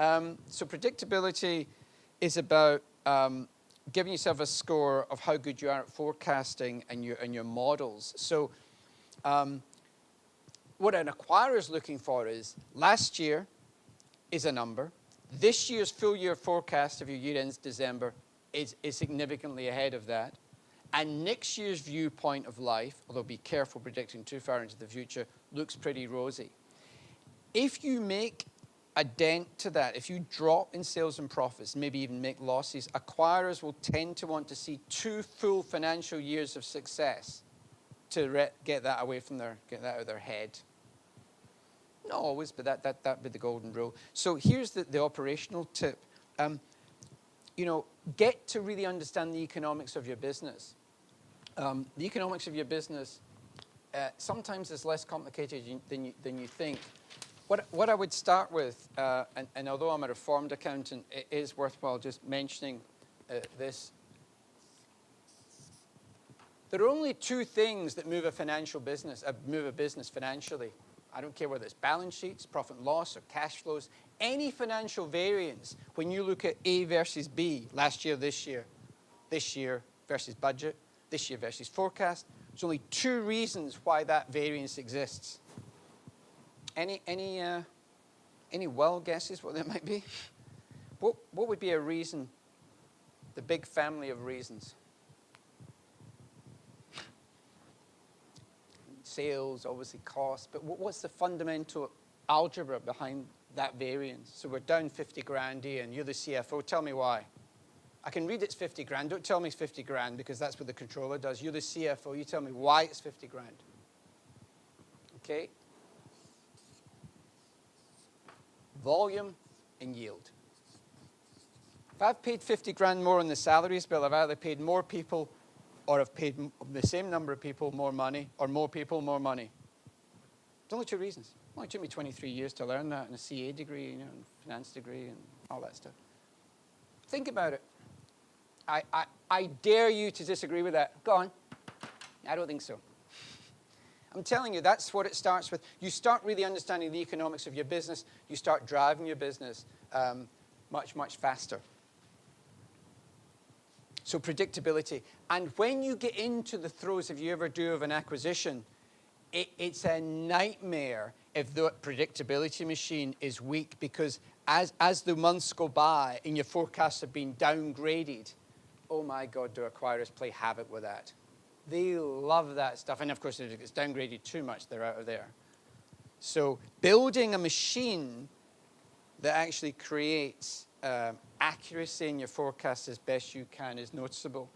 So predictability is about giving yourself a score of how good you are at forecasting and your models. So what an acquirer is looking for is last year is a number. This year's full year forecast of your year ends December is significantly ahead of that. And next year's viewpoint of life, although be careful predicting too far into the future, looks pretty rosy. If you make a dent to that, if you drop in sales and profits, maybe even make losses, acquirers will tend to want to see 2 full financial years of success to get that away from get that out of their head. Not always, but that'd be the golden rule. So here's the operational tip. Get to really understand the economics of your business. The economics of your business sometimes is less complicated than you think. What I would start with, and although I'm a reformed accountant, it is worthwhile just mentioning this. There are only 2 things that move a business financially. I don't care whether it's balance sheets, profit and loss, or cash flows. Any financial variance, when you look at A versus B, last year, this year versus budget, this year versus forecast, there's only 2 reasons why that variance exists. Any wild guesses what that might be? What would be a reason? The big family of reasons. Sales, obviously cost, but what's the fundamental algebra behind that variance? So we're down 50 grand here, and you're the CFO. Tell me why. I can read it's 50 grand. Don't tell me it's 50 grand because that's what the controller does. You're the CFO. You tell me why it's 50 grand. Okay? Volume and yield. If I've paid 50 grand more on the salaries bill, I've either paid more people or I've paid the same number of people more money, or more people more money. There's only 2 reasons. It only took me 23 years to learn that, and a CA degree, and a finance degree, and all that stuff. Think about it. I dare you to disagree with that. Go on. I don't think so. I'm telling you, that's what it starts with. You start really understanding the economics of your business. You start driving your business much, much faster. So predictability. And when you get into the throes, if you ever do, of an acquisition, it's a nightmare if the predictability machine is weak, because as the months go by and your forecasts have been downgraded, oh my God, do acquirers play havoc with that. They love that stuff. And of course, if it's downgraded too much, they're out of there. So building a machine that actually creates accuracy in your forecast as best you can is noticeable.